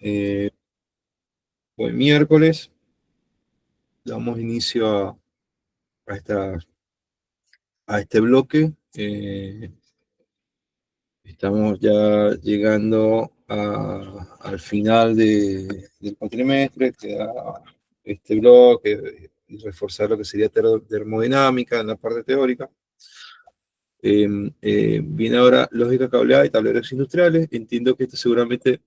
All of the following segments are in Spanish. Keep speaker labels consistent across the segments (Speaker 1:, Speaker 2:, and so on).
Speaker 1: Eh, Hoy miércoles damos inicio a, esta, a este bloque. Estamos ya llegando al final del cuatrimestre. Queda este bloque y reforzar lo que sería termodinámica en la parte teórica. Viene ahora lógica cableada y tableros industriales. Entiendo que seguramente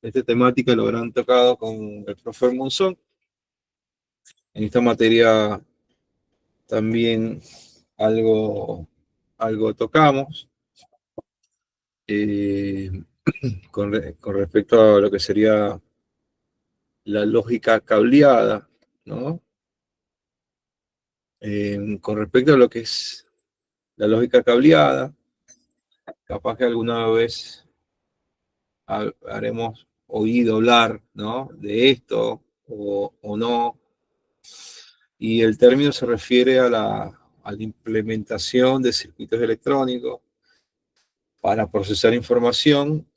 Speaker 1: esta temática lo habrán tocado con el profesor Monzón. En esta materia también algo, algo tocamos eh, con respecto a lo que sería la lógica cableada, ¿no? Con respecto a lo que es la lógica cableada, capaz que alguna vez haremos oído hablar, ¿no? De esto o no. Y el término se refiere a la implementación de circuitos electrónicos para procesar información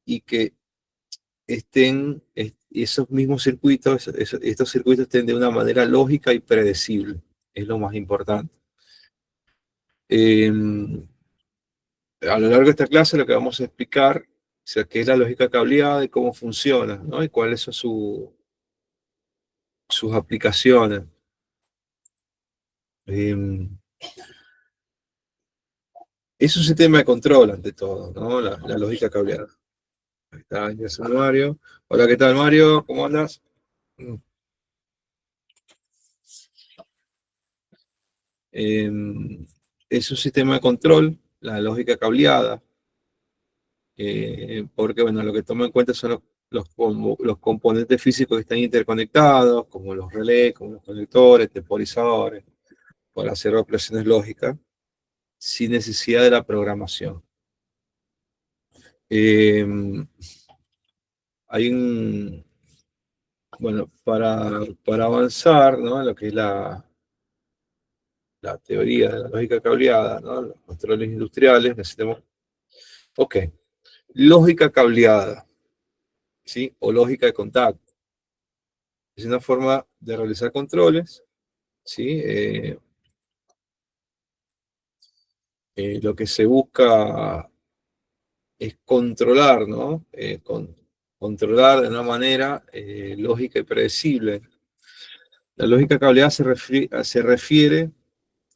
Speaker 1: y que esos mismos circuitos, estos circuitos estén de una manera lógica y predecible. Es lo más importante. Eh, a lo largo de esta clase lo que vamos a explicar, o sea, qué es la lógica cableada y cómo funciona, ¿no? Y cuáles son sus aplicaciones. Eh, es un sistema de control ante todo, ¿no? La lógica cableada. Ahí está, ya es Mario. Hola, ¿qué tal, Mario? ¿Cómo andas? Eh, es un sistema de control, la lógica cableada, porque bueno, lo que toma en cuenta son los componentes físicos que están interconectados, como los relés, como los conectores, temporizadores, para hacer operaciones lógicas, sin necesidad de la programación. Eh, hay un, bueno, para avanzar, ¿no? En lo que es la teoría de la lógica cableada, ¿no? Los controles industriales, necesitamos, ok, lógica cableada, ¿sí? O lógica de contacto. Es una forma de realizar controles, ¿sí? Lo que se busca es controlar, ¿no? Controlar de una manera lógica y predecible. La lógica cableada se refiere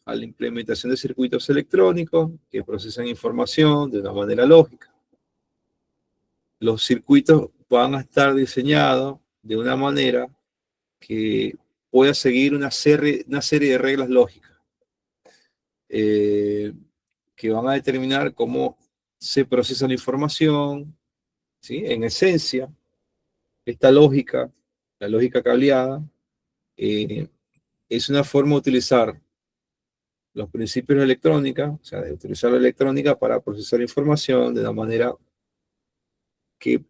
Speaker 1: a la implementación de circuitos electrónicos que procesan información de una manera lógica. Los circuitos van a estar diseñados de una manera que pueda seguir una serie de reglas lógicas eh, que van a determinar cómo se procesa la información, ¿sí? En esencia, esta lógica, la lógica cableada, eh, es una forma de utilizar los principios de electrónica, o sea, de utilizar la electrónica para procesar información de una manera que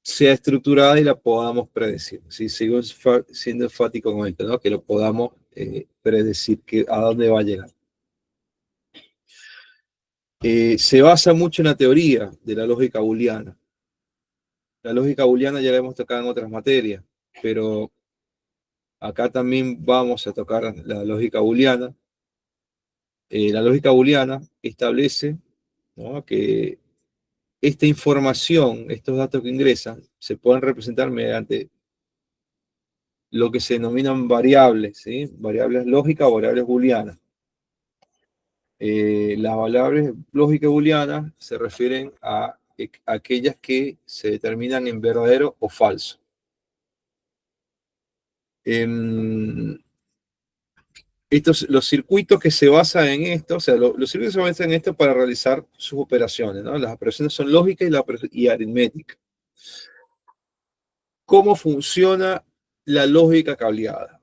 Speaker 1: sea estructurada y la podamos predecir. ¿Sí? Sigo siendo enfático con esto, ¿no? Que lo podamos predecir a dónde va a llegar. Se basa mucho en la teoría de la lógica booleana. La lógica booleana ya la hemos tocado en otras materias, pero acá también vamos a tocar la lógica booleana. La lógica booleana establece, ¿no? Que esta información, estos datos que ingresan, se pueden representar mediante lo que se denominan variables, ¿sí? Variables lógicas o variables booleanas. Las variables lógicas booleanas se refieren a aquellas que se determinan en verdadero o falso. Los circuitos que se basan en esto, o sea, los circuitos se basan en esto para realizar sus operaciones, ¿no? Las operaciones son lógicas y aritméticas. ¿Cómo funciona la lógica cableada?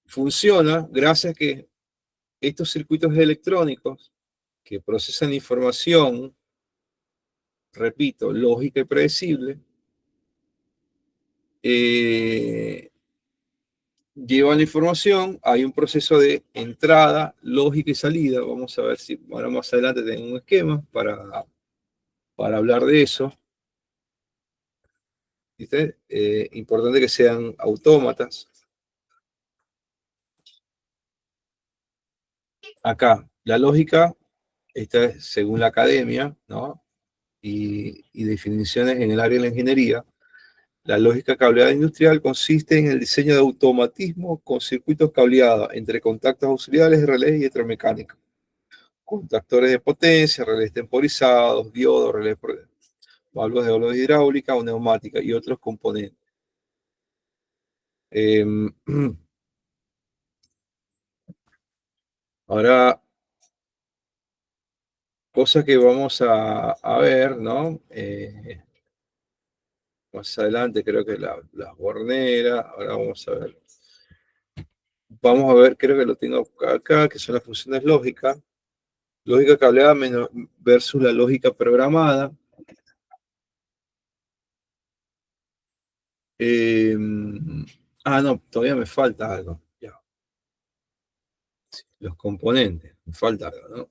Speaker 1: Funciona gracias a que estos circuitos electrónicos que procesan información, repito, lógica y predecible, llevan la información, hay un proceso de entrada, lógica y salida. Vamos a ver si ahora más adelante tengo un esquema para hablar de eso. ¿Viste? Importante que sean autómatas. Acá, la lógica, esta es según la academia, ¿no? Y definiciones en el área de la ingeniería. La lógica cableada industrial consiste en el diseño de automatismo con circuitos cableados entre contactos auxiliares, relés y electromecánica. Contactores de potencia, relés temporizados, diodos, relés válvulas de doble hidráulica o neumática y otros componentes. Eh, ahora, cosas que vamos a ver, ¿no? Más adelante creo que las borneras, ahora vamos a ver, creo que lo tengo acá, que son las funciones lógicas. Lógica cableada versus la lógica programada. Eh, no, todavía me falta algo. Ya, los componentes, me falta algo, ¿no?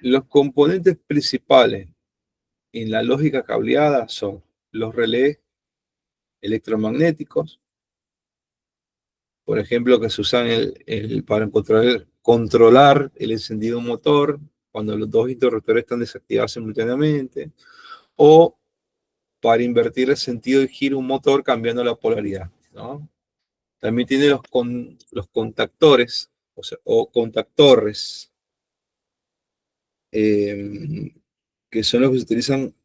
Speaker 1: Los componentes principales en la lógica cableada son los relés electromagnéticos, por ejemplo, que se usan para controlar el encendido de un motor cuando los dos interruptores están desactivados simultáneamente, o para invertir el sentido de giro de un motor cambiando la polaridad, ¿no? También tiene los contactores, o contactores, eh, que son los que se utilizan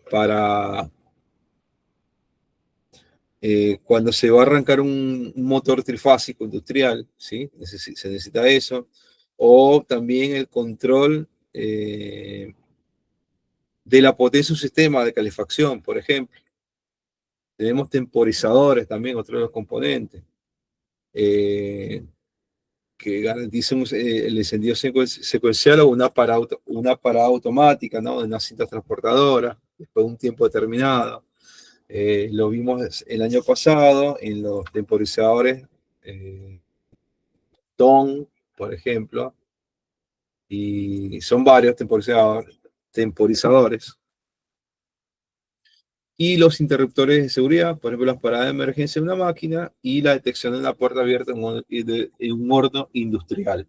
Speaker 1: para cuando se va a arrancar un motor trifásico industrial, ¿sí? Se necesita eso. O también el control de la potencia de un sistema de calefacción, por ejemplo. Tenemos temporizadores también, otro de los componentes, eh, que garanticen el encendido secuencial o una parada automática, ¿no? De una cinta transportadora, después de un tiempo determinado. Lo vimos el año pasado en los temporizadores TON, por ejemplo, y son varios temporizadores. Y los interruptores de seguridad, por ejemplo, las paradas de emergencia de una máquina y la detección de una puerta abierta en un horno industrial.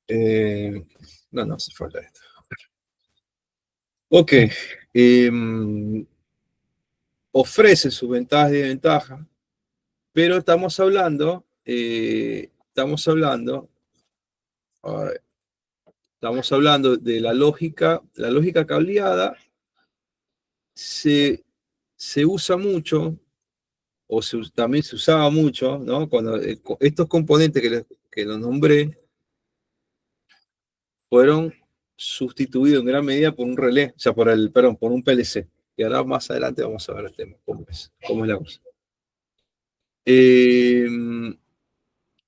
Speaker 1: Eh, no hace falta esto. Ok. Eh, ofrece sus ventajas y desventajas, pero a ver, estamos hablando de la lógica cableada se usa mucho, también se usaba mucho, ¿no? Cuando estos componentes que los nombré fueron sustituidos en gran medida por un relé, o sea, perdón, por un PLC. Y ahora más adelante vamos a ver el tema, cómo es la cosa. Eh,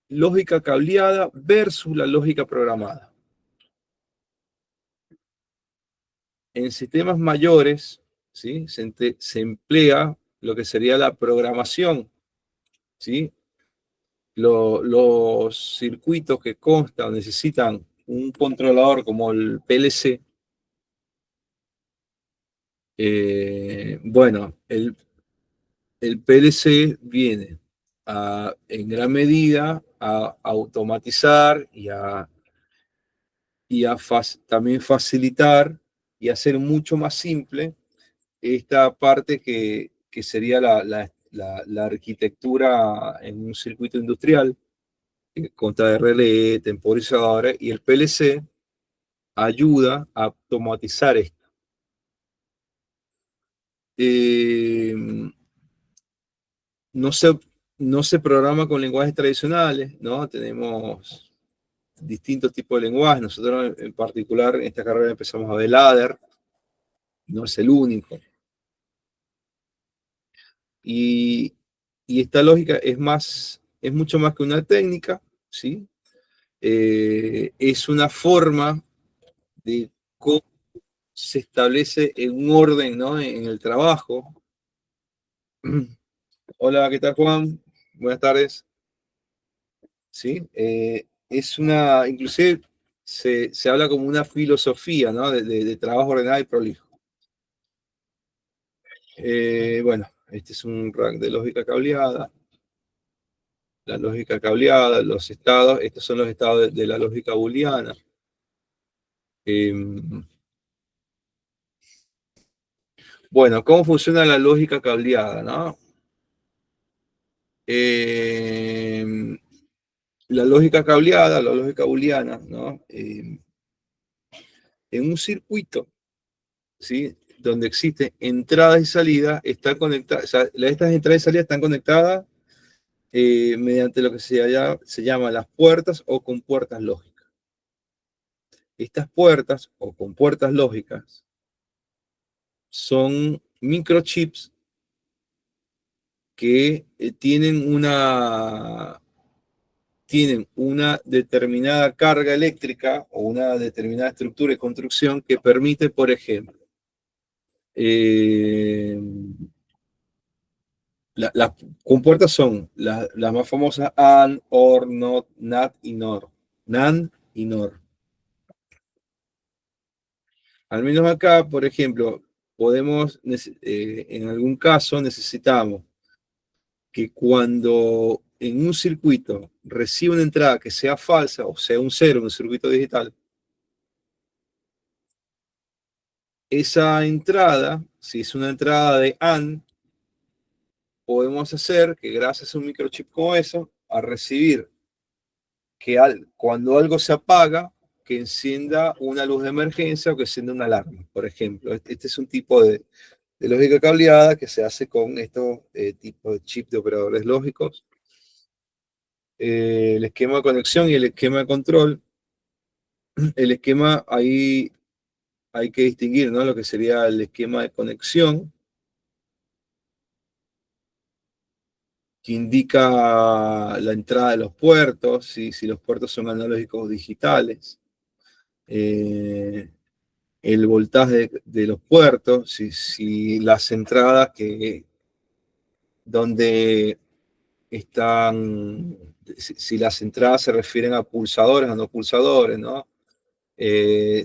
Speaker 1: lógica cableada versus la lógica programada. En sistemas mayores, ¿sí? Se emplea lo que sería la programación, ¿sí? Los circuitos que constan necesitan un controlador como el PLC. Bueno, el PLC viene en gran medida a automatizar también facilitar y hacer mucho más simple esta parte que sería la arquitectura en un circuito industrial, que consta de relé, temporizadores, y el PLC ayuda a automatizar esto. Eh, no, se, no se programa con lenguajes tradicionales, ¿no? Tenemos distintos tipos de lenguajes. Nosotros en particular en esta carrera empezamos a ver ladder, no es el único. Y, y esta lógica es mucho más que una técnica, ¿sí? Es una forma de cómo se establece un orden, ¿no? En el trabajo. Hola, ¿qué tal, Juan? Buenas tardes. Sí, inclusive se habla como una filosofía, ¿no? De trabajo ordenado y prolijo. Bueno, este es un rack de lógica cableada. La lógica cableada, los estados, estos son los estados de la lógica booleana. Eh, bueno, ¿cómo funciona la lógica cableada, no? Eh, la lógica cableada, la lógica booleana, ¿no? En un circuito, ¿sí? Donde existe entrada y salida, está conectada, o sea, estas entradas y salidas están conectadas mediante lo que se llama las puertas o compuertas lógicas. Estas puertas o compuertas lógicas son microchips que tienen una determinada carga eléctrica o una determinada estructura y construcción que permite, por ejemplo, eh, las compuertas son las más famosas AND, OR, NOT, NAT y NOR. NAND y NOR. Al menos acá, por ejemplo, en algún caso necesitamos que cuando en un circuito recibe una entrada que sea falsa, o sea un cero en un circuito digital, esa entrada, si es una entrada de AND, podemos hacer que gracias a un microchip como eso, a recibir cuando algo se apaga, que encienda una luz de emergencia o que encienda una alarma, por ejemplo. Este es un tipo de lógica cableada que se hace con estos tipos de chips de operadores lógicos. El esquema de conexión y el esquema de control. El esquema ahí hay que distinguir, ¿no? Lo que sería el esquema de conexión, que indica la entrada de los puertos, si los puertos son analógicos o digitales, eh, el voltaje de los puertos, si las entradas donde están, si las entradas se refieren a pulsadores o no pulsadores, ¿no?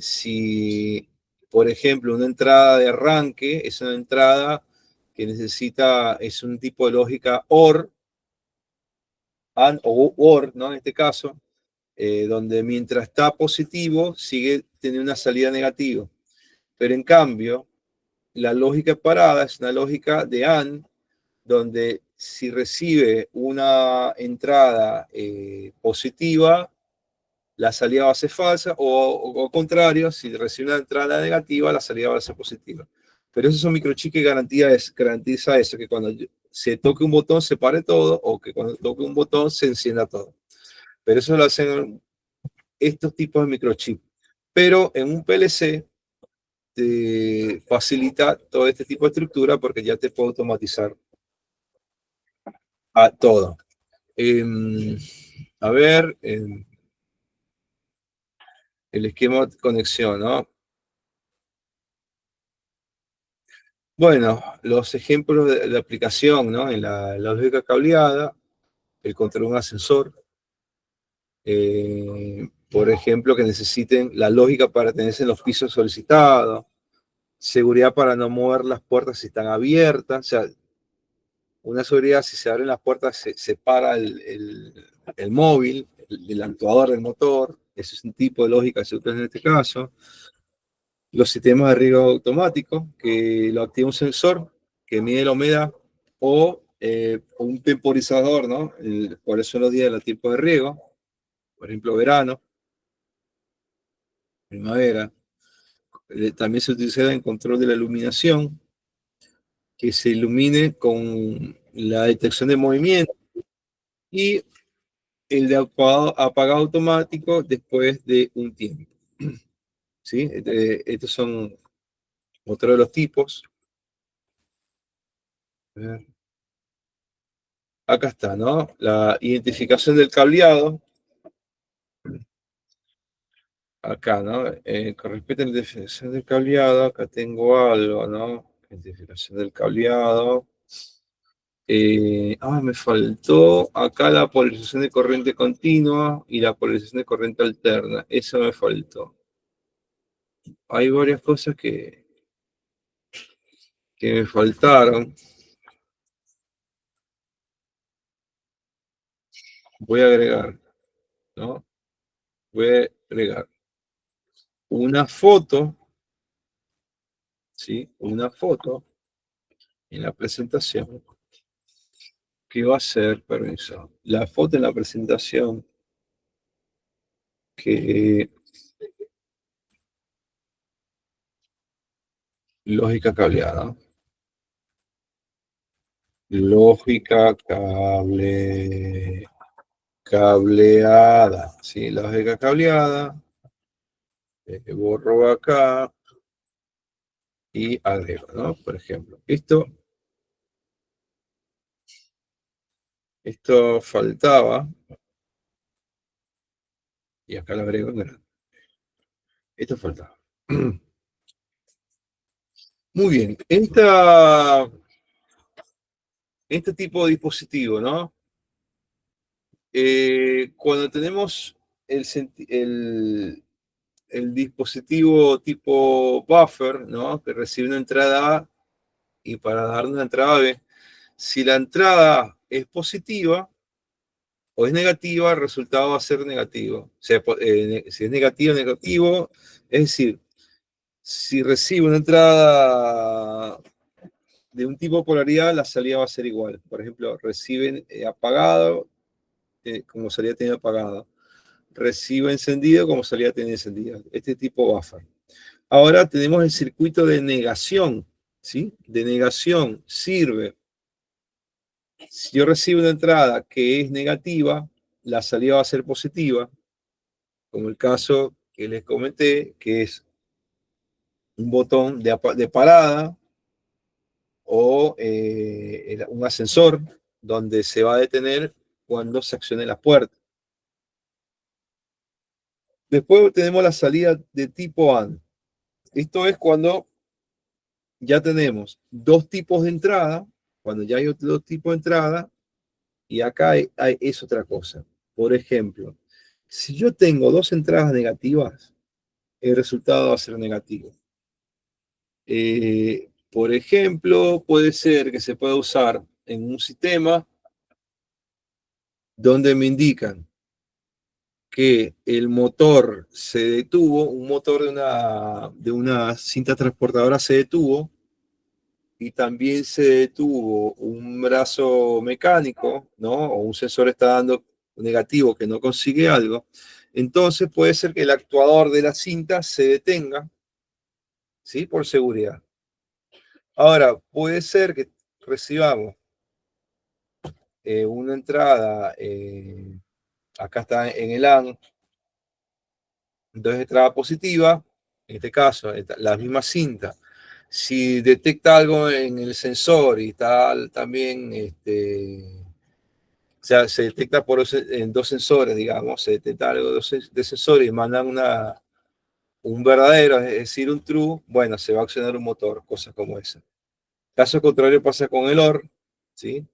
Speaker 1: Si, por ejemplo, una entrada de arranque es una entrada que es un tipo de lógica OR, AND o OR, ¿no? En este caso, donde mientras está positivo sigue teniendo una salida negativa. Pero en cambio, la lógica parada es una lógica de AND, donde si recibe una entrada positiva, la salida va a ser falsa, o contrario, si recibe una entrada negativa, la salida va a ser positiva. Pero esos son microchips que garantiza eso, que cuando se toque un botón se pare todo, o que cuando toque un botón se encienda todo. Pero eso lo hacen estos tipos de microchips. Pero en un PLC te facilita todo este tipo de estructura porque ya te puede automatizar a todo. A ver, el esquema de conexión, ¿no? Bueno, los ejemplos de aplicación, ¿no? En la lógica cableada, el control de un ascensor, por ejemplo, que necesiten la lógica para tenerse en los pisos solicitados, seguridad para no mover las puertas si están abiertas, o sea, una seguridad si se abren las puertas se para el móvil, el actuador del motor, ese es un tipo de lógica que se utiliza en este caso. Los sistemas de riego automático, que lo activa un sensor que mide la humedad, o un temporizador, ¿no? Cuáles son los días de tiempo de riego, por ejemplo, verano, primavera. También se utiliza en control de la iluminación, que se ilumine con la detección de movimiento, y el de apagado automático después de un tiempo. ¿Sí? Estos son otro de los tipos. Acá está, ¿no? La identificación del cableado. Acá, ¿no? Con respecto a la identificación del cableado, acá tengo algo, ¿no? Identificación del cableado. Me faltó acá la polarización de corriente continua y la polarización de corriente alterna. Eso me faltó. Hay varias cosas que me faltaron. Voy a agregar, ¿no? Voy a agregar una foto, ¿sí? Una foto en la presentación que va a ser, permiso, la foto en la presentación que lógica cableada. Lógica cableada. Sí, lógica cableada. Borro acá y agrego, ¿no? Por ejemplo, esto faltaba y acá lo agrego en grande. Esto faltaba. Muy bien. Este tipo de dispositivo, ¿no? Cuando tenemos el dispositivo tipo buffer, ¿no? Que recibe una entrada A y para dar una entrada B, si la entrada A es positiva o es negativa, el resultado va a ser negativo. O sea, si es negativo, es decir, si recibe una entrada de un tipo de polaridad, la salida va a ser igual. Por ejemplo, reciben apagado, como salida tiene apagado. Recibe encendido, como salida tiene encendida. Este tipo buffer. Ahora tenemos el circuito de negación, ¿sí? De negación sirve. Si yo recibo una entrada que es negativa, la salida va a ser positiva, como el caso que les comenté, que es un botón de parada o un ascensor donde se va a detener cuando se accione la puerta. Después tenemos la salida de tipo AND. Esto es cuando ya tenemos dos tipos de entrada, cuando ya hay dos tipos de entrada, y acá es otra cosa. Por ejemplo, si yo tengo dos entradas negativas, el resultado va a ser negativo. Por ejemplo, puede ser que se pueda usar en un sistema donde me indican que el motor se detuvo, un motor de una cinta transportadora se detuvo y también se detuvo un brazo mecánico, ¿no? O un sensor está dando negativo que no consigue algo. Entonces puede ser que el actuador de la cinta se detenga, ¿sí? Por seguridad. Ahora, puede ser que recibamos una entrada, acá está en el AN, entonces entrada positiva, en este caso, la misma cinta. Si detecta algo en el sensor y tal, también, o sea, se detecta en dos sensores, digamos, se detecta algo de sensores y mandan un verdadero, es decir, un true, bueno, se va a accionar un motor, cosas como esa. Caso contrario pasa con el OR, ¿sí?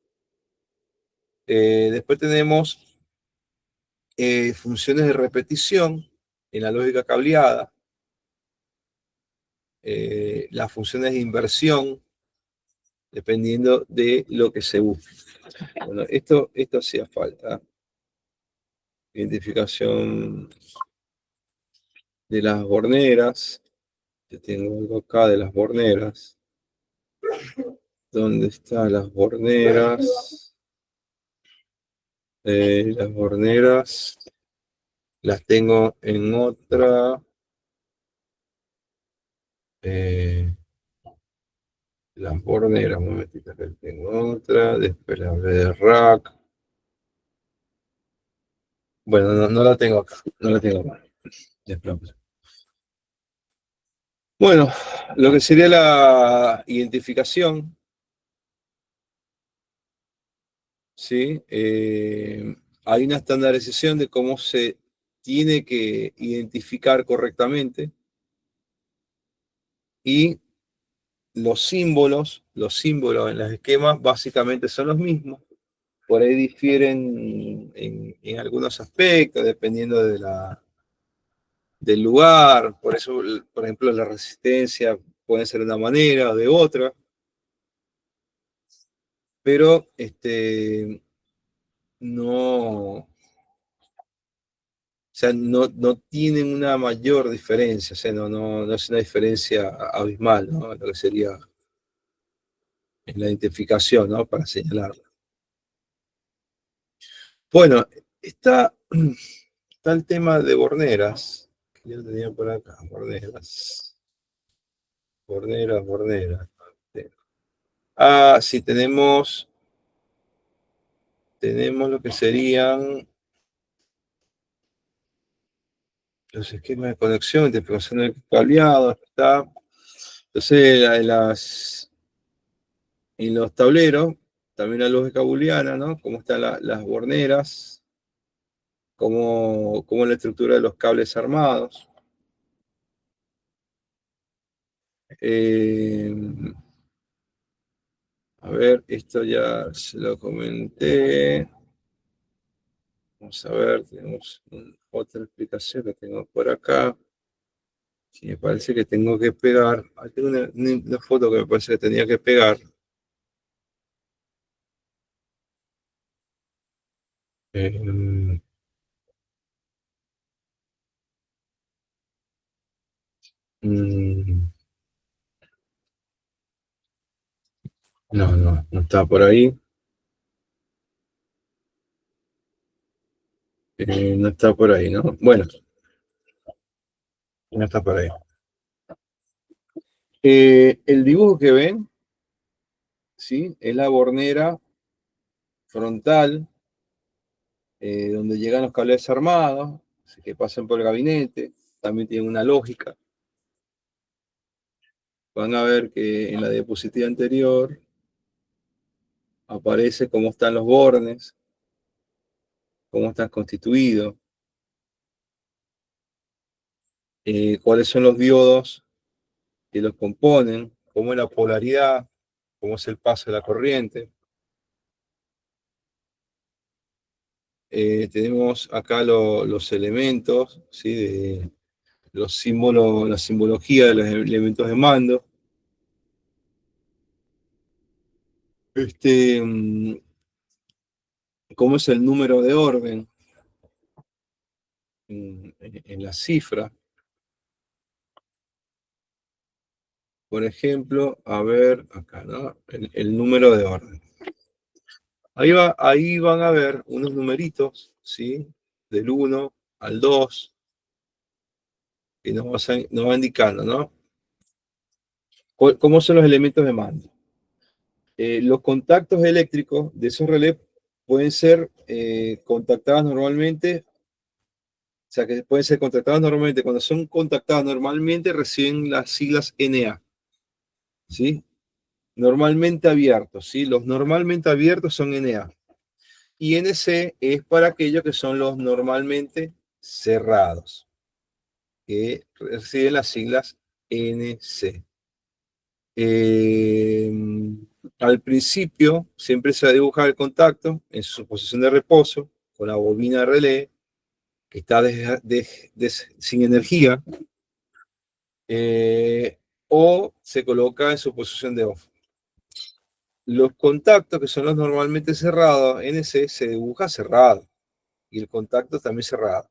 Speaker 1: Después tenemos funciones de repetición en la lógica cableada, las funciones de inversión, dependiendo de lo que se busque. Bueno, esto hacía falta. Identificación de las borneras. Yo tengo algo acá de las borneras. ¿Dónde están las borneras? Las borneras las tengo en otra. Eh, las borneras, un momentito, que tengo otra. Después la hablé de rack. Bueno, no la tengo acá. No la tengo acá. Después. Bueno, lo que sería la identificación, ¿sí? Hay una estandarización de cómo se tiene que identificar correctamente y los símbolos en los esquemas básicamente son los mismos. Por ahí difieren en algunos aspectos, dependiendo del lugar. Por eso, por ejemplo, la resistencia puede ser de una manera o de otra. Pero no, o sea, no tienen una mayor diferencia, o sea, no es una diferencia abismal, ¿no? Lo que sería en la identificación, ¿no? Para señalarla. Bueno, está, está el tema de borneras, que yo tenía por acá, borneras. Ah, sí, tenemos lo que serían los esquemas de conexión, identificación del cableado, está. Entonces, en los tableros, también la lógica booleana, ¿no? Cómo están las borneras, cómo es la estructura de los cables armados. Eh, a ver, esto ya se lo comenté. Vamos a ver, tenemos otra explicación que tengo por acá. Que me parece que tengo que pegar. Tengo una foto que me parece que tenía que pegar. Eh, mm, no está por ahí. No está por ahí, ¿no? Bueno, no está por ahí. El dibujo que ven, ¿sí? Es la bornera frontal, donde llegan los cables armados, así que pasan por el gabinete, también tienen una lógica. Van a ver que en la diapositiva anterior aparece cómo están los bornes, cómo están constituidos, cuáles son los diodos que los componen, cómo es la polaridad, cómo es el paso de la corriente. Tenemos acá los elementos, ¿sí? Los símbolos, la simbología de los elementos de mando. Este, cómo es el número de orden en la cifra. Por ejemplo, a ver, acá, ¿no? El número de orden. Ahí van a ver unos numeritos, ¿sí? Del 1 al 2, que nos va indicando, ¿no? ¿Cómo son los elementos de mando? Los contactos eléctricos de esos relés pueden ser contactados normalmente, o sea, que pueden ser contactados normalmente. Cuando son contactados normalmente reciben las siglas NA, ¿sí? Normalmente abiertos, ¿sí? Los normalmente abiertos son NA. Y NC es para aquellos que son los normalmente cerrados, que reciben las siglas NC. Eh, Al principio siempre se dibuja el contacto en su posición de reposo con la bobina de relé que está sin energía, o se coloca en su posición de off. Los contactos que son los normalmente cerrados, NC, se dibuja cerrado y el contacto también cerrado.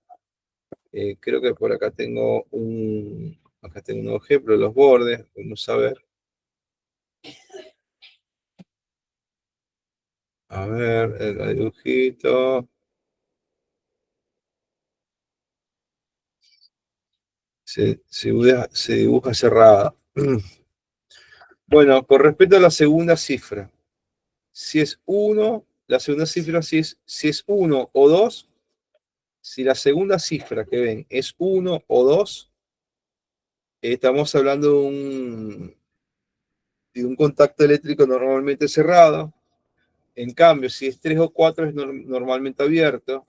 Speaker 1: Creo que por acá tengo un ejemplo de los bordes, vamos a ver. A ver, el dibujito. Se dibuja cerrada. Bueno, con respecto a la segunda cifra, si es 1, la segunda cifra si es 1 o 2, si la segunda cifra que ven es 1 o 2, estamos hablando de un contacto eléctrico normalmente cerrado. En cambio, si es 3 o 4 es normalmente abierto.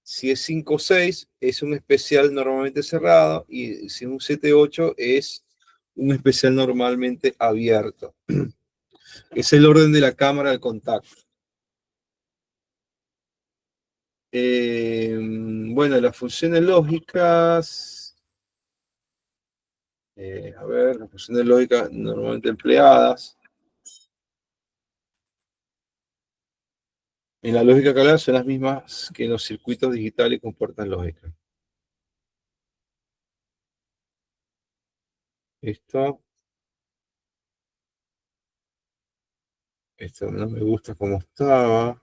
Speaker 1: Si es 5 o 6 es un especial normalmente cerrado. Y si es un 7 o 8 es un especial normalmente abierto. Es el orden de la cámara al contacto. Bueno, las funciones lógicas, a ver, las funciones lógicas normalmente empleadas en la lógica cableada son las mismas que en los circuitos digitales con puertas lógicas. Esto, esto no me gusta como estaba,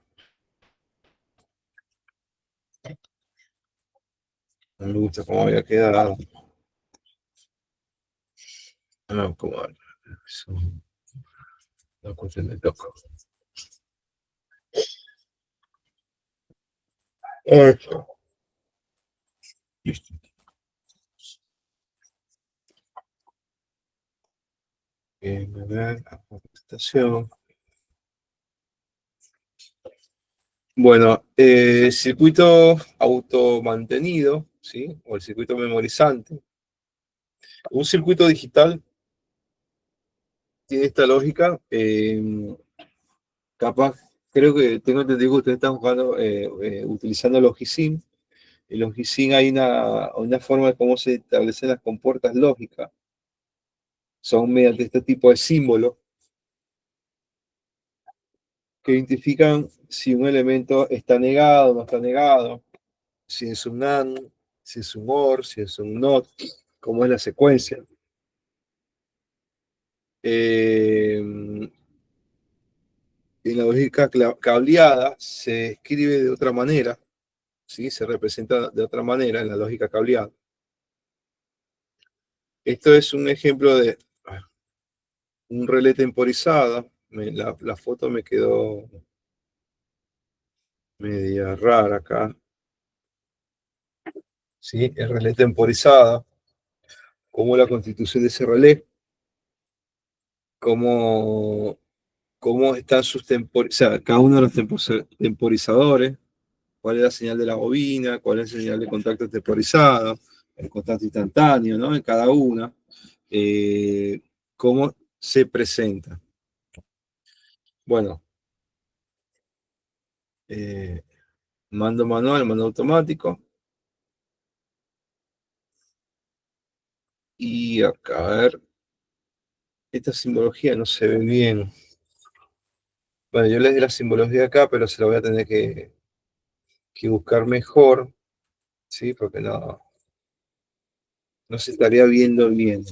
Speaker 1: no me gusta cómo había quedado. No, como es una cuestión de toco. Eso. Listo. A ver, la presentación. Bueno, circuito automantenido, ¿sí? O el circuito memorizante. Un circuito digital tiene esta lógica. Capaz, creo que tengo entendido que ustedes están jugando, utilizando Logisim. En Logisim hay una forma de cómo se establecen las compuertas lógicas. Son mediante este tipo de símbolos que identifican si un elemento está negado o no está negado, si es un AND, si es un OR, si es un NOT, cómo es la secuencia. En la lógica cableada se escribe de otra manera, ¿sí? Se representa de otra manera en la lógica cableada. Esto es un ejemplo de un relé temporizado. La foto me quedó media rara acá. ¿Sí? El relé temporizado, cómo la constitución de ese relé, cómo, cómo están sus o sea, cada uno de los temporizadores, cuál es la señal de la bobina, cuál es la señal de contacto temporizado, el contacto instantáneo, ¿no? En cada una, eh, cómo se presenta. Bueno, eh, mando manual, mando automático. Y acá, a ver, esta simbología no se ve bien. Bueno, yo les di la simbología acá, pero se la voy a tener que buscar mejor, ¿sí? Porque no se estaría viendo bien.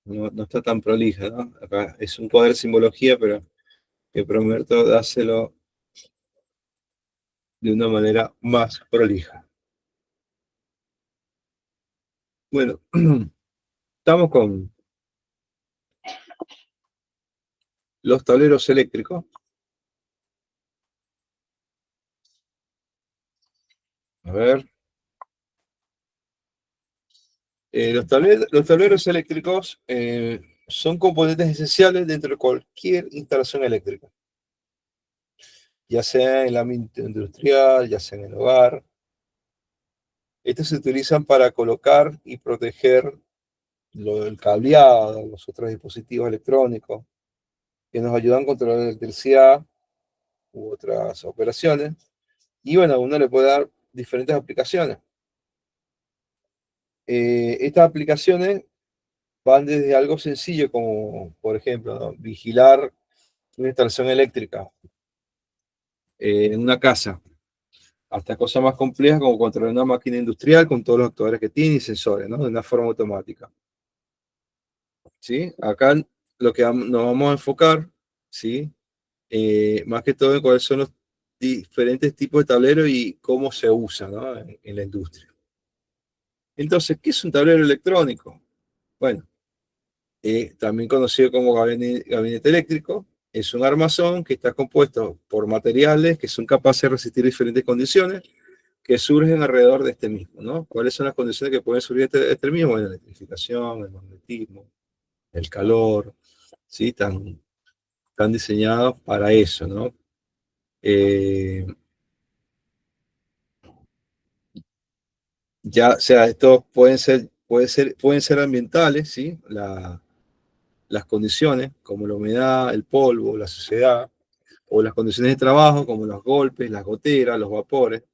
Speaker 1: No está tan prolija, ¿no? Acá es un cuadro de simbología, pero que prometo dárselo de una manera más prolija. Bueno, estamos con los tableros eléctricos. A ver. Los tableros eléctricos son componentes esenciales dentro de cualquier instalación eléctrica, ya sea en el ámbito industrial, ya sea en el hogar. Estos se utilizan para colocar y proteger el cableado, los otros dispositivos electrónicos, que nos ayudan a controlar la electricidad u otras operaciones. Y bueno, uno le puede dar diferentes aplicaciones. Estas aplicaciones van desde algo sencillo como, por ejemplo, ¿no? Vigilar una instalación eléctrica en una casa, hasta cosas más complejas como controlar una máquina industrial con todos los actuadores que tiene y sensores, ¿no? De una forma automática. ¿Sí? Acá lo que nos vamos a enfocar, ¿sí? Más que todo en cuáles son los diferentes tipos de tablero y cómo se usa, ¿no? En la industria. Entonces, ¿qué es un tablero electrónico? Bueno, también conocido como gabinete eléctrico, es un armazón que está compuesto por materiales que son capaces de resistir diferentes condiciones que surgen alrededor de este mismo, ¿no? ¿Cuáles son las condiciones que pueden surgir de este mismo? Bueno, la electrificación, el magnetismo, el calor, ¿sí? Están diseñados para eso, ¿no? Ya, o sea, estos pueden ser pueden ser ambientales, ¿sí? Las condiciones, como la humedad, el polvo, la suciedad, o las condiciones de trabajo, como los golpes, las goteras, los vapores.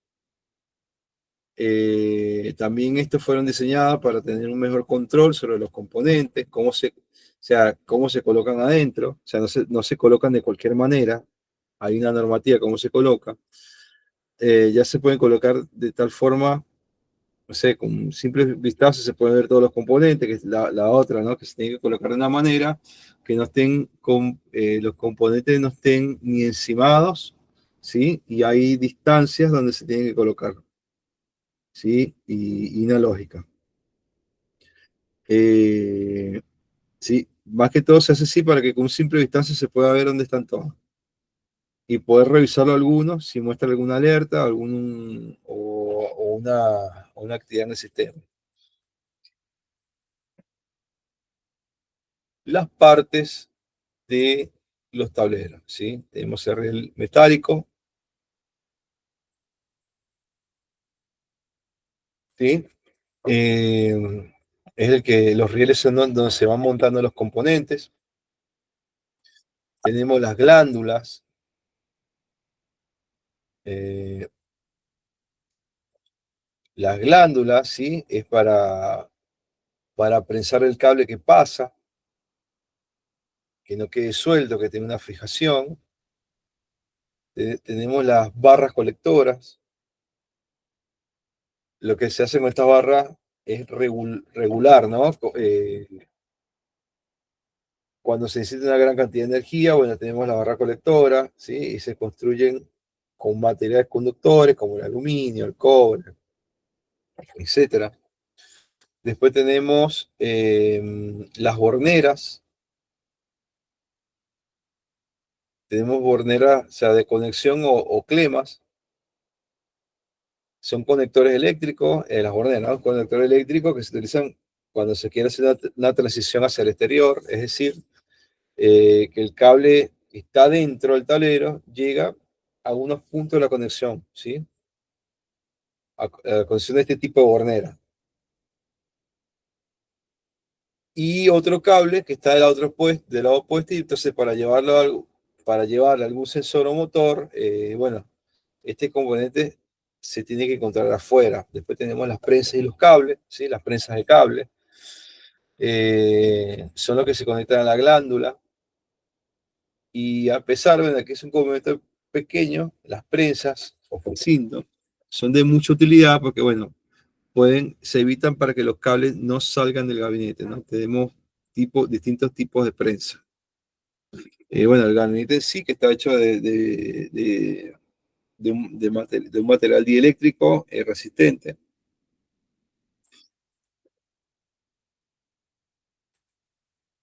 Speaker 1: También estos fueron diseñados para tener un mejor control sobre los componentes, o sea, cómo se colocan adentro, o sea, no se colocan de cualquier manera, hay una normativa cómo se coloca. Ya se pueden colocar de tal forma, no sé, con un simple vistazo se pueden ver todos los componentes, que es la otra, ¿no? Que se tiene que colocar de una manera que no estén los componentes no estén ni encimados, ¿sí? Y hay distancias donde se tienen que colocar, ¿sí? Y una lógica. Eh, sí, más que todo se hace así para que con un simple vistazo se pueda ver dónde están todos. Y poder revisarlo algunos si muestra alguna alerta o una actividad en el sistema. Las partes de los tableros, ¿sí? Tenemos el riel metálico, ¿sí? Eh, es el que los rieles son donde se van montando los componentes. Tenemos las glándulas. eh, las glándulas, ¿sí? Es para prensar el cable que pasa, que no quede suelto, que tenga una fijación. Tenemos las barras colectoras. Lo que se hace con estas barras es regular, ¿no? Cuando se necesita una gran cantidad de energía, bueno, tenemos la barra colectora, ¿sí? Y se construyen con materiales conductores como el aluminio, el cobre, etcétera. Después tenemos las borneras. Tenemos borneras, o sea, de conexión o clemas. Son conectores eléctricos, las borneras, ¿no? Conectores eléctricos que se utilizan cuando se quiere hacer una transición hacia el exterior, es decir, que el cable está dentro del tablero, llega a algunos puntos de la conexión, ¿sí? A conexión de este tipo de bornera. Y otro cable que está del lado opuesto, y entonces para llevarlo a algún sensor o motor, bueno, este componente se tiene que encontrar afuera. Después tenemos las prensas y los cables, ¿sí? Las prensas de cable son los que se conectan a la glándula. Y a pesar de que es un componente pequeño, las prensas o cintos son de mucha utilidad porque, bueno, se evitan para que los cables no salgan del gabinete, ¿no? Tenemos distintos tipos de prensa. Bueno, el gabinete sí que está hecho de un material dieléctrico resistente.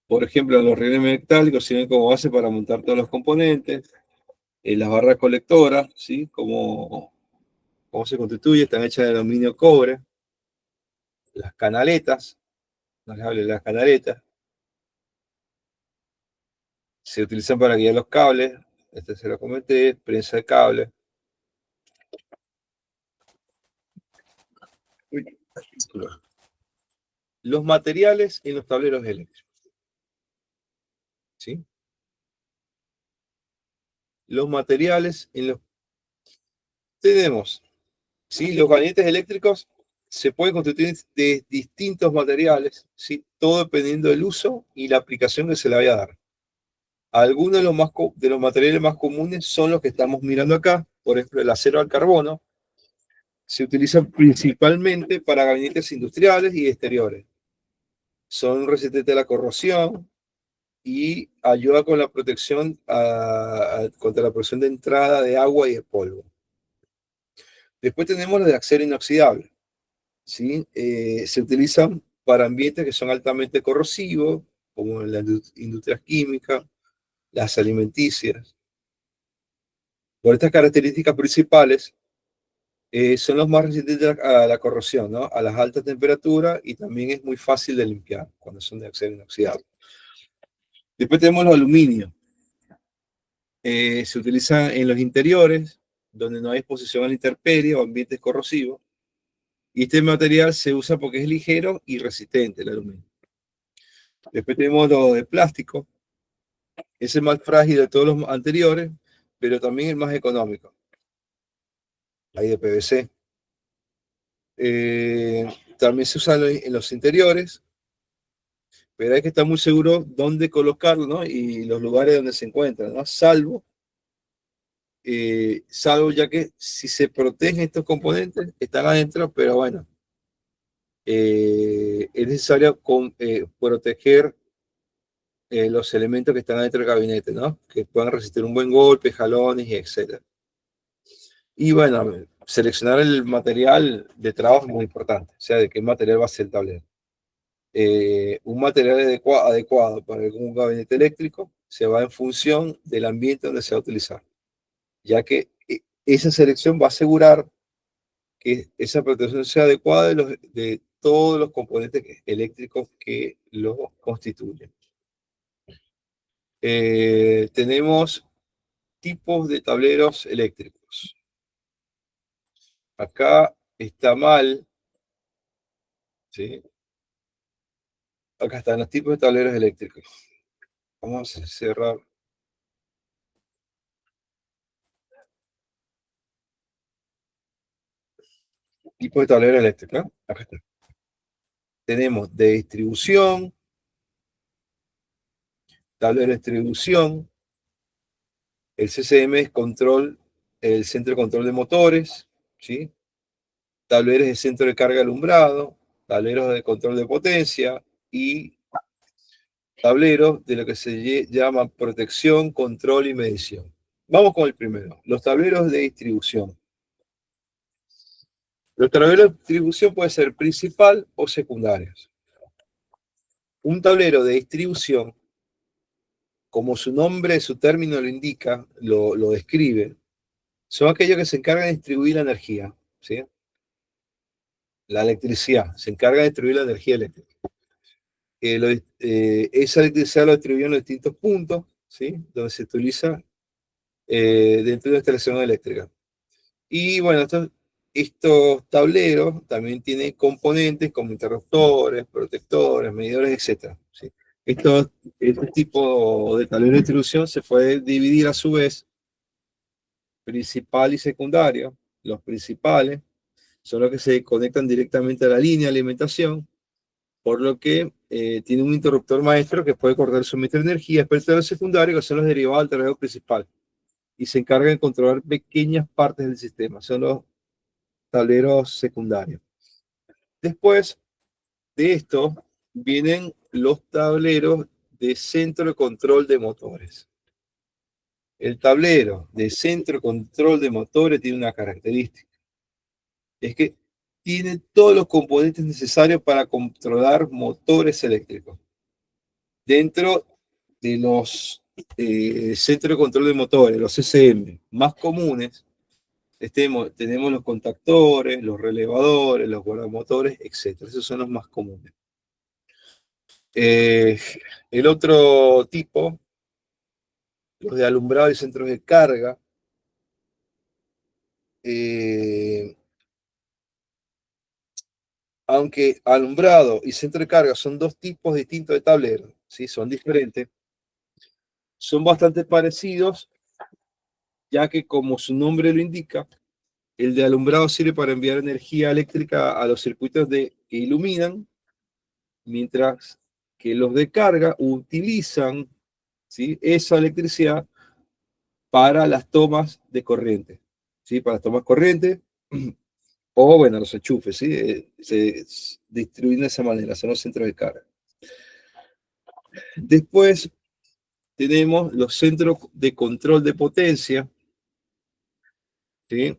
Speaker 1: Por ejemplo, los rieles metálicos sirven como base para montar todos los componentes. Las barras colectoras, ¿sí? Cómo se constituye, están hechas de aluminio cobre. Las canaletas, no les hable de las canaletas, se utilizan para guiar los cables. Este se lo comenté, prensa de cable. Los materiales en los tableros eléctricos, ¿sí? Los materiales en los... Tenemos, ¿sí? Los gabinetes eléctricos se pueden constituir de distintos materiales, ¿sí? Todo dependiendo del uso y la aplicación que se le vaya a dar. Algunos de los materiales más comunes son los que estamos mirando acá, por ejemplo, el acero al carbono, se utilizan principalmente para gabinetes industriales y exteriores. Son resistentes a la corrosión y ayuda con la protección contra la presión de entrada de agua y de polvo. Después tenemos los de acero inoxidable, ¿sí? Se utilizan para ambientes que son altamente corrosivos, como en las industrias químicas, las alimenticias. Por estas características principales, son los más resistentes a la corrosión, ¿no? A las altas temperaturas, y también es muy fácil de limpiar cuando son de acero inoxidable. Después tenemos los aluminios. Se utilizan en los interiores, donde no hay exposición a la intemperie o ambientes corrosivos. Y este material se usa porque es ligero y resistente, el aluminio. Después tenemos los de plástico, es el más frágil de todos los anteriores, pero también el más económico. Hay de PVC. También se usa en los interiores, pero hay que estar muy seguro dónde colocarlo, ¿no? Y los lugares donde se encuentran, ¿no? Salvo ya que si se protegen estos componentes, están adentro, pero bueno, es necesario proteger los elementos que están adentro del gabinete, ¿no? Que puedan resistir un buen golpe, jalones y etcétera. Y bueno, seleccionar el material de trabajo es muy importante, o sea, de qué material va a ser el tablero. Un material adecuado para un gabinete eléctrico se va en función del ambiente donde se va a utilizar, ya que esa selección va a asegurar que esa protección sea adecuada de todos los componentes eléctricos que lo constituyen. Tenemos tipos de tableros eléctricos. Acá está mal, ¿sí? Acá están los tipos de tableros eléctricos. Vamos a cerrar. Tipos de tablero eléctrico, ¿no? Acá está. Tenemos de distribución, tablero de distribución, el CCM es control, el centro de control de motores, ¿sí? Tableros de centro de carga alumbrado, tableros de control de potencia y tableros de lo que se llama protección, control y medición. Vamos con el primero, los tableros de distribución. Los tableros de distribución pueden ser principal o secundarios. Un tablero de distribución, como su nombre, su término lo indica, lo describe, son aquellos que se encargan de distribuir la energía, ¿sí? La electricidad, se encarga de distribuir la energía eléctrica. Esa electricidad lo distribuye en los distintos puntos, ¿sí? Donde se utiliza dentro de una instalación eléctrica. Y bueno, estos tableros también tienen componentes como interruptores, protectores, medidores, etc. ¿Sí? Este tipo de tablero de distribución se puede dividir a su vez principal y secundario. Los principales son los que se conectan directamente a la línea de alimentación, por lo que tiene un interruptor maestro que puede cortar el suministro de energía. Después los secundarios, que son los derivados del tablero principal, y se encargan de controlar pequeñas partes del sistema. Son los tableros secundarios. Después de esto vienen los tableros de centro de control de motores. El tablero de centro de control de motores tiene una característica. Es que tiene todos los componentes necesarios para controlar motores eléctricos. Dentro de los centros de control de motores, los CCM más comunes, tenemos los contactores, los relevadores, los guardamotores, etc. Esos son los más comunes. El otro tipo, los de alumbrado y centros de carga, aunque alumbrado y centro de carga son dos tipos distintos de tableros, ¿sí? Son diferentes, son bastante parecidos, ya que como su nombre lo indica, el de alumbrado sirve para enviar energía eléctrica a los circuitos que iluminan, mientras que los de carga utilizan, ¿sí?, esa electricidad para las tomas de corriente, ¿sí? Para las tomas corriente o, bueno, los enchufes, ¿sí? Se distribuyen de esa manera, son los centros de carga. Después tenemos los centros de control de potencia, ¿sí?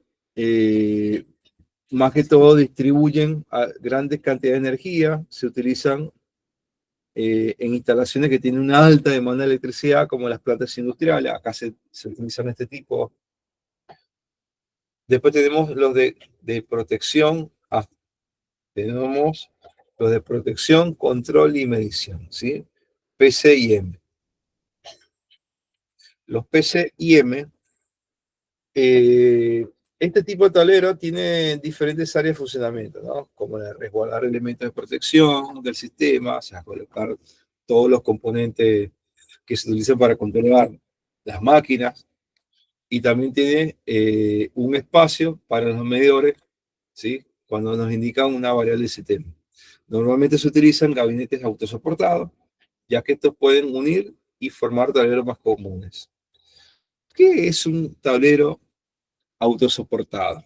Speaker 1: Más que todo distribuyen a grandes cantidades de energía, se utilizan en instalaciones que tienen una alta demanda de electricidad, como las plantas industriales. Acá se utilizan este tipo. Después tenemos los de protección, tenemos los de protección, control y medición, ¿sí? PCIM. Los PCIM Este tipo de tablero tiene diferentes áreas de funcionamiento, ¿no? Como la de resguardar elementos de protección del sistema, o sea, colocar todos los componentes que se utilizan para controlar las máquinas, y también tiene un espacio para los medidores, ¿sí? Cuando nos indican una variable del sistema. Normalmente se utilizan gabinetes autosoportados, ya que estos pueden unir y formar tableros más comunes. ¿Qué es un tablero autosoportado?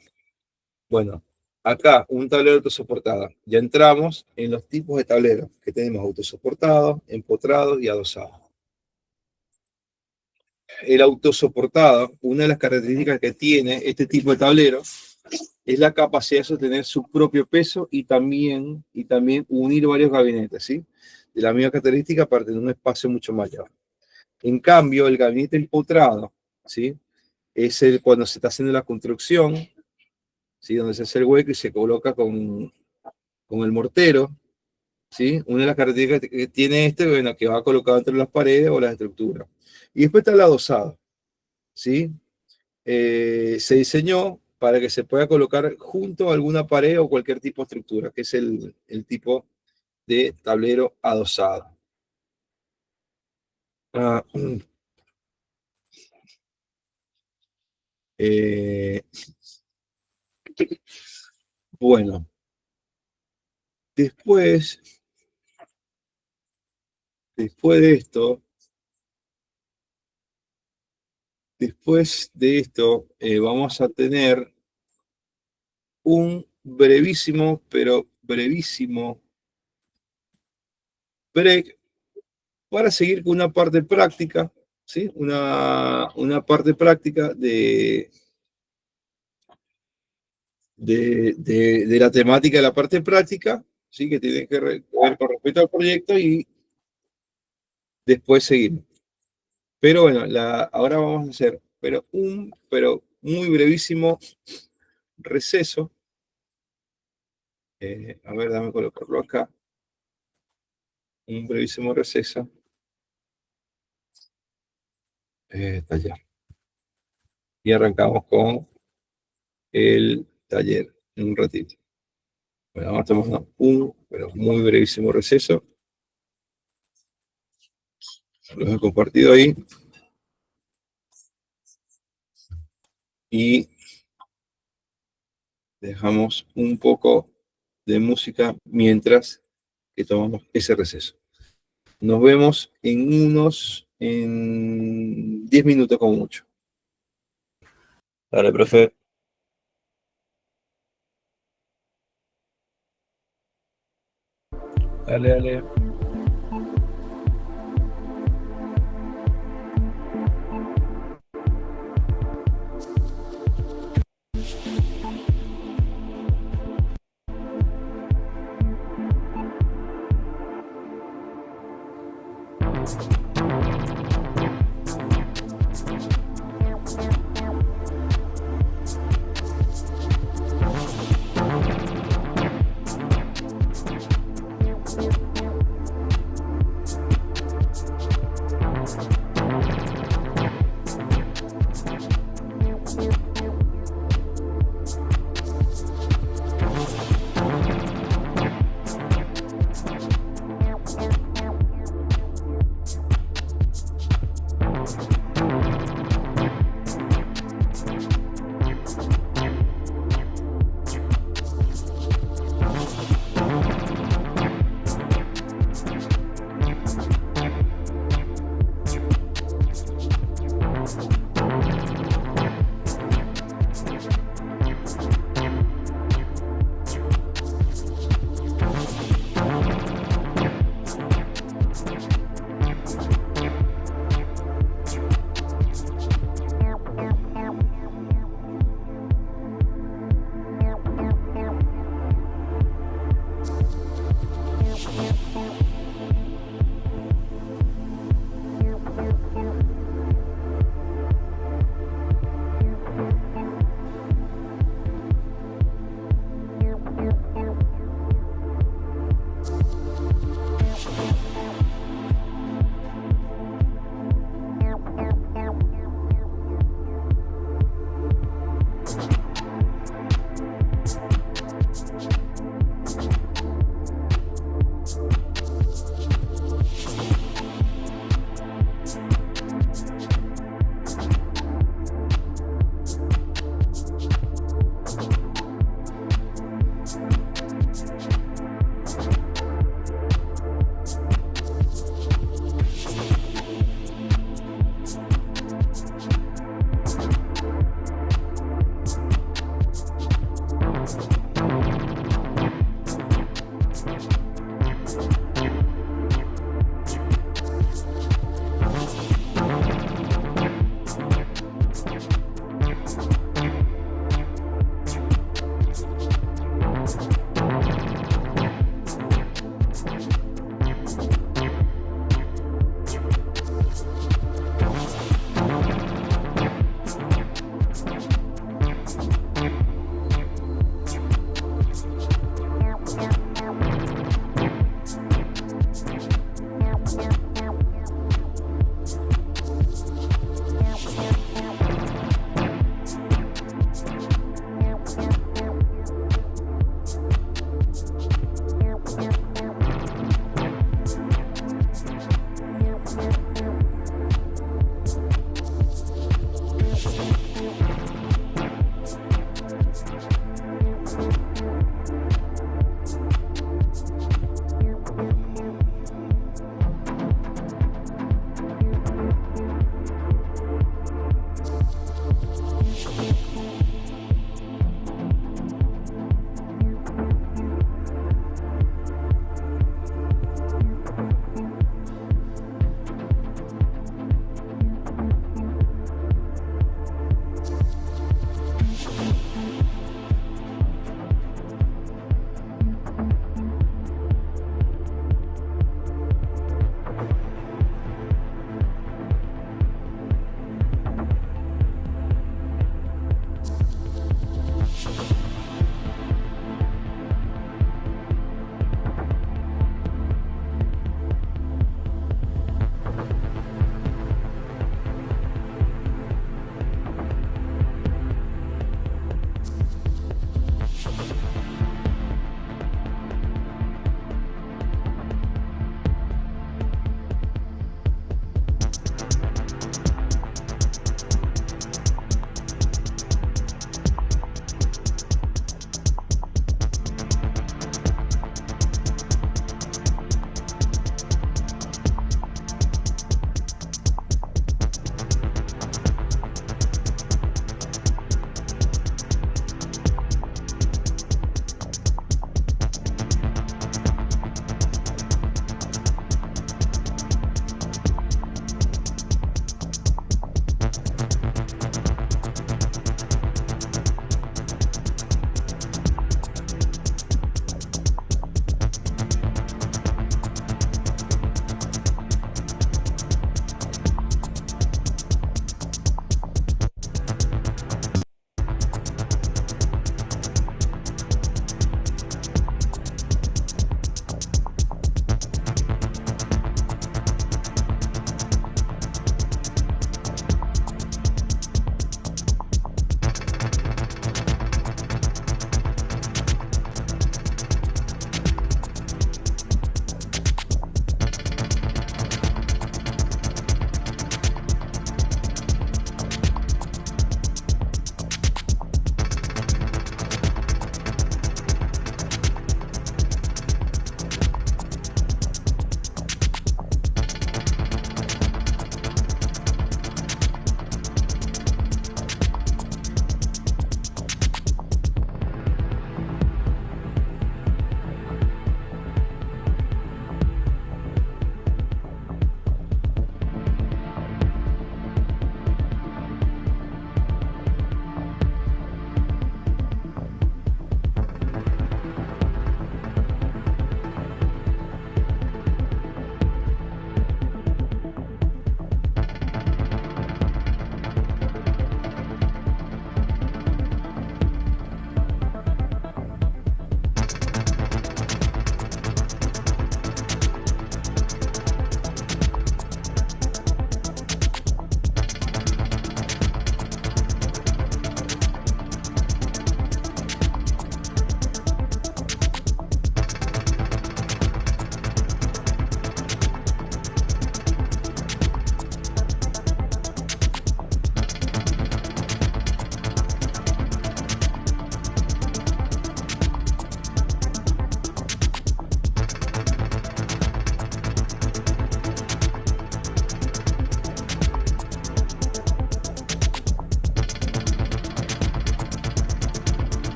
Speaker 1: Bueno, acá un tablero autosoportado. Ya entramos en los tipos de tableros que tenemos: autosoportados, empotrados y adosados. El autosoportado, una de las características que tiene este tipo de tablero es la capacidad de sostener su propio peso y también unir varios gabinetes, ¿sí? De la misma característica para tener un espacio mucho mayor. En cambio, el gabinete empotrado, ¿sí? Es cuando se está haciendo la construcción, ¿sí? Donde se hace el hueco y se coloca con el mortero, ¿sí? Una de las características que tiene este, bueno, que va colocado entre las paredes o las estructuras. Y después está el adosado, ¿sí? Se diseñó para que se pueda colocar junto a alguna pared o cualquier tipo de estructura, que es el tipo de tablero adosado. Ah, eh, bueno, después, después de esto, vamos a tener un brevísimo, pero brevísimo break para seguir con una parte práctica, ¿sí? Una parte práctica de la temática de la parte práctica, ¿sí? Que tiene que ver con respecto al proyecto, y después seguimos. Pero bueno, ahora vamos a hacer pero muy brevísimo receso. A ver, dame colocarlo acá. Un brevísimo receso. Taller. Y arrancamos con el taller en un ratito. Bueno, vamos a tomar pero muy brevísimo receso. Los he compartido ahí. Y dejamos un poco de música mientras que tomamos ese receso. Nos vemos en 10 minutos como mucho.
Speaker 2: Dale, profe.
Speaker 1: Dale, dale.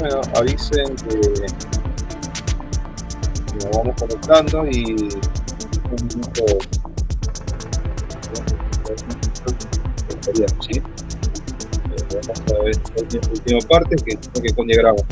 Speaker 1: bueno, avisen que nos vamos conectando y un minuto, ¿sí? Vamos a ver la última parte que con diagramas.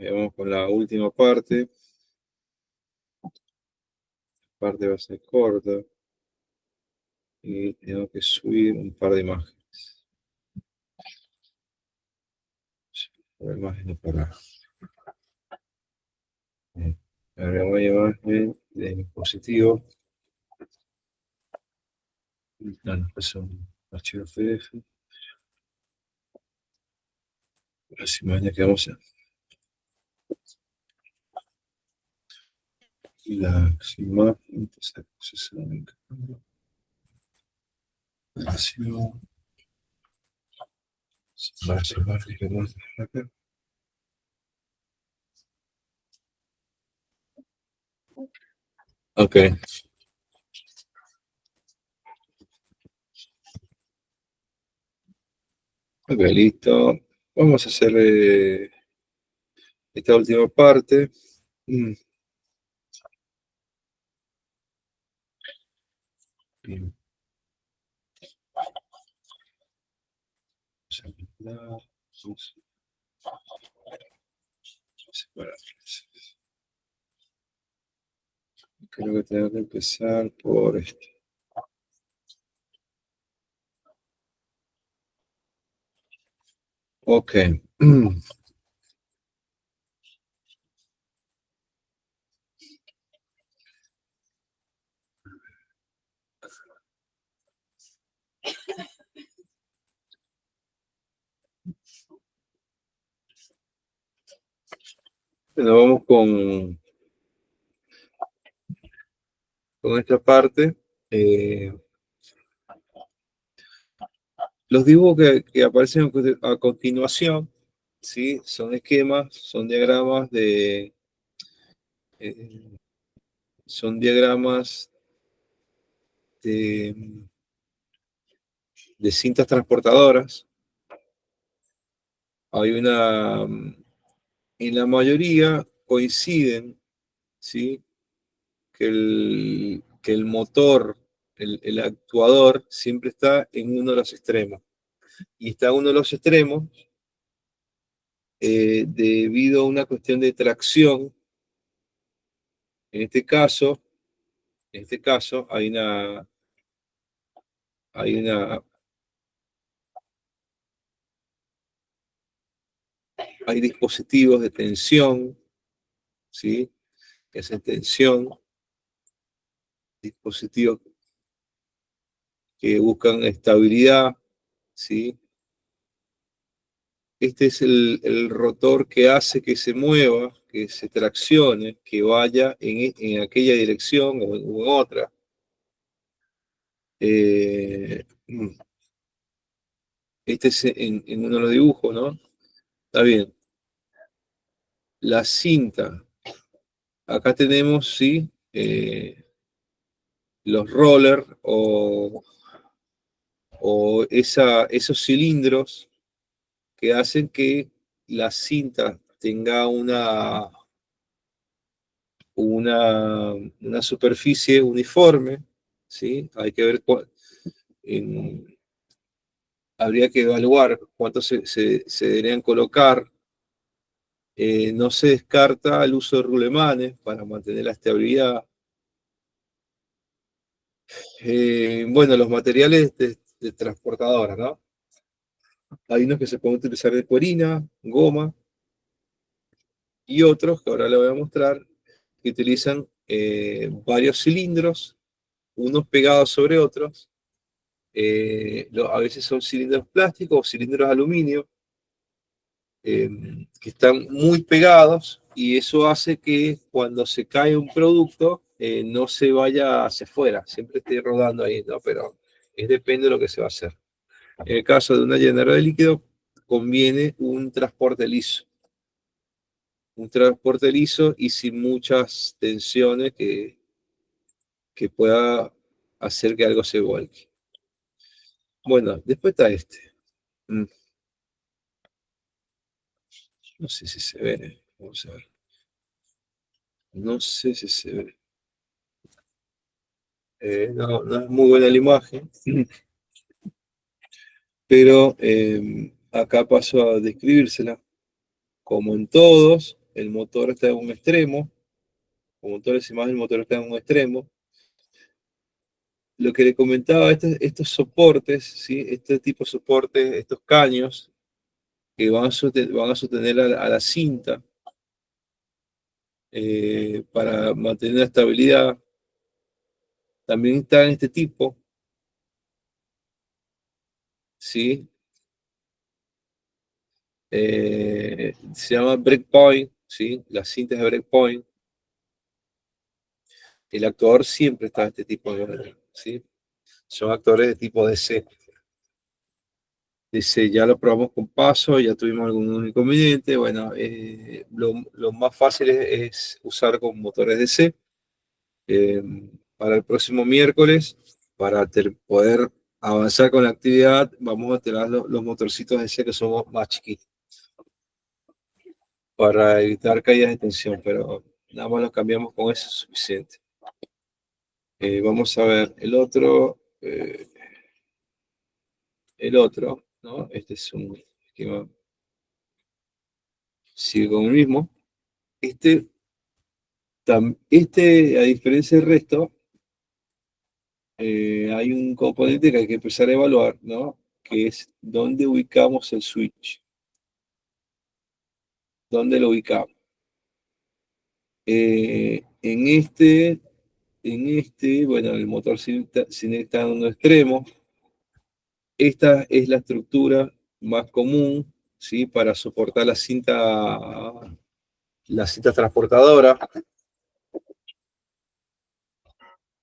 Speaker 1: Vamos con la última parte. La parte va a ser corta y tengo que subir un par de imágenes. Imágenes para agregar imagen de dispositivo. Después son archivos PDF. Las imágenes que vamos a las imágenes las imágenes que vamos a sacar. Ok, ok, listo. Vamos a hacer esta última parte. Mm, bien. Vamos a separar. Creo que tengo que empezar por esto. Ok. Bueno, vamos con esta parte. Los dibujos que aparecen a continuación, ¿sí? Son esquemas, son diagramas eh, son diagramas de cintas transportadoras, hay una, en la mayoría coinciden, ¿sí? Que el motor, el actuador, siempre está en uno de los extremos. Y está en uno de los extremos debido a una cuestión de tracción. En este caso, hay una, hay dispositivos de tensión, ¿sí? Que hacen tensión, dispositivos que buscan estabilidad, ¿sí? Este es el rotor que hace que se mueva, que se traccione, que vaya en aquella dirección o en otra. Eh, este es en uno de los dibujos, ¿no? Está bien. La cinta. Acá tenemos, sí, los rollers o esos cilindros que hacen que la cinta tenga una superficie uniforme, ¿sí? Hay que ver, en- habría que evaluar cuántos se deberían colocar. No se descarta el uso de rulemanes para mantener la estabilidad. Bueno, los materiales de transportadora, ¿no? Hay unos que se pueden utilizar de cuerina, goma, y otros, que ahora le voy a mostrar, que utilizan varios cilindros, unos pegados sobre otros. A veces son cilindros plásticos o cilindros de aluminio, que están muy pegados, y eso hace que cuando se cae un producto no se vaya hacia afuera, siempre esté rodando ahí, ¿no? Pero depende de lo que se va a hacer. En el caso de una llenadera de líquido, conviene un transporte liso y sin muchas tensiones que pueda hacer que algo se vuelque. Bueno, después está este. Mm, No sé si se ve. Vamos a ver. No sé si se ve. No, no es muy buena la imagen, pero acá paso a describírsela. Como en todos, el motor está en un extremo. Como en todas las imágenes, el motor está en un extremo. Lo que le comentaba, estos soportes, ¿sí? Este tipo de soportes, estos caños que van a sostener a la cinta para mantener la estabilidad. También está en este tipo, ¿sí? Se llama breakpoint, ¿sí? Las cintas de breakpoint. El actuador siempre está en este tipo de, ¿sí? Son actuadores de tipo DC. DC ya lo probamos con paso, ya tuvimos algún inconveniente. Bueno, lo más fácil es usar con motores DC. Eh, para el próximo miércoles, para poder avanzar con la actividad, vamos a tener los motorcitos DC que son más chiquitos, para evitar caídas de tensión, pero nada más lo cambiamos con eso, es suficiente. Vamos a ver el otro, ¿no? Este es un esquema, sigue con el mismo. Este, a diferencia del resto, hay un componente que hay que empezar a evaluar, ¿no? Que es dónde ubicamos el switch, dónde lo ubicamos. Bueno, el motor está en un extremo. Esta es la estructura más común, ¿sí? Para soportar la cinta transportadora.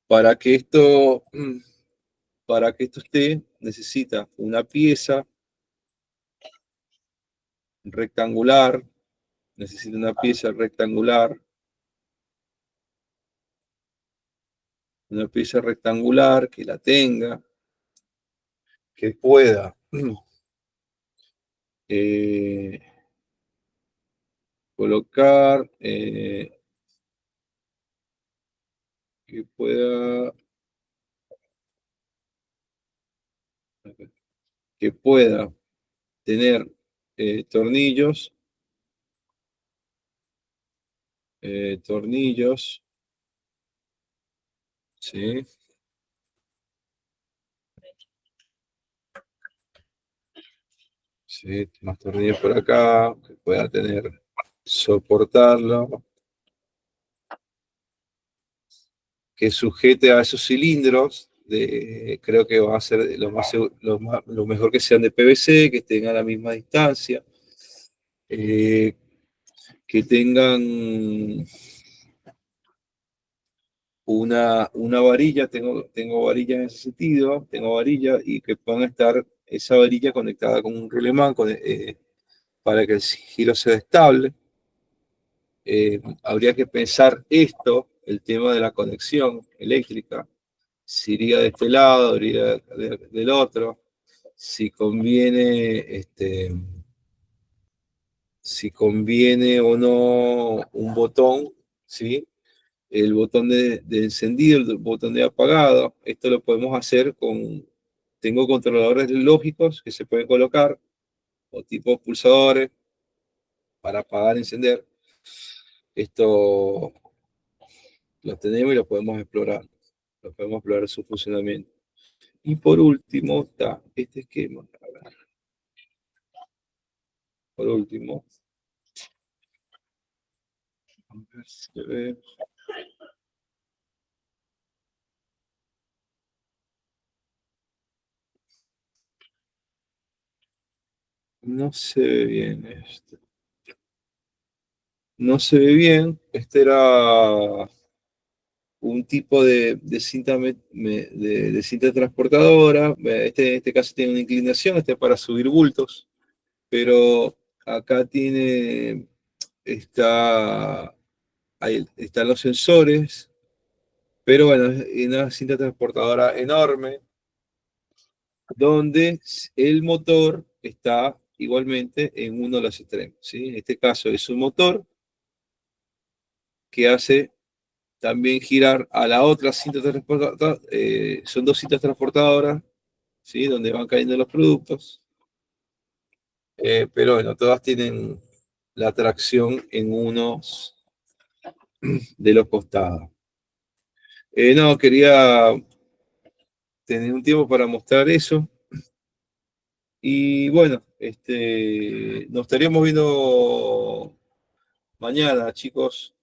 Speaker 1: Para que esto, para que esto esté, necesita rectangular, necesita una pieza rectangular, que la tenga, que pueda eh, colocar, que pueda, que pueda tener tornillos, tornillos, ¿sí? Sí, más tornillos por acá, que pueda tener, soportarlo, que sujete a esos cilindros, creo que va a ser lo mejor que sean de PVC, que tengan la misma distancia, eh, que tengan una varilla, tengo varilla en ese sentido, tengo varilla y que puedan estar esa varilla conectada con un rulemán para que el giro sea estable. Habría que pensar esto, el tema de la conexión eléctrica, si iría de este lado, iría del otro, si conviene, si conviene o no un botón, ¿sí? El botón de encendido, el botón de apagado. Esto lo podemos hacer tengo controladores lógicos que se pueden colocar, o tipo pulsadores para apagar y encender. Esto lo tenemos y lo podemos explorar. Lo podemos explorar su funcionamiento. Y por último está este esquema. Por último, a ver si se ve. No se ve bien esto. No se ve bien. Este era un tipo de cinta, de cinta transportadora. En este caso tiene una inclinación, este es para subir bultos, pero acá está, ahí están los sensores, pero bueno, es una cinta transportadora enorme, donde el motor está igualmente en uno de los extremos, ¿sí? En este caso es un motor que hace también girar a la otra cinta transportadora, son dos cintas transportadoras, ¿sí? Donde van cayendo los productos, pero bueno, todas tienen la tracción en unos de los costados. No, quería tener un tiempo para mostrar eso. Y bueno, nos estaríamos viendo mañana, chicos.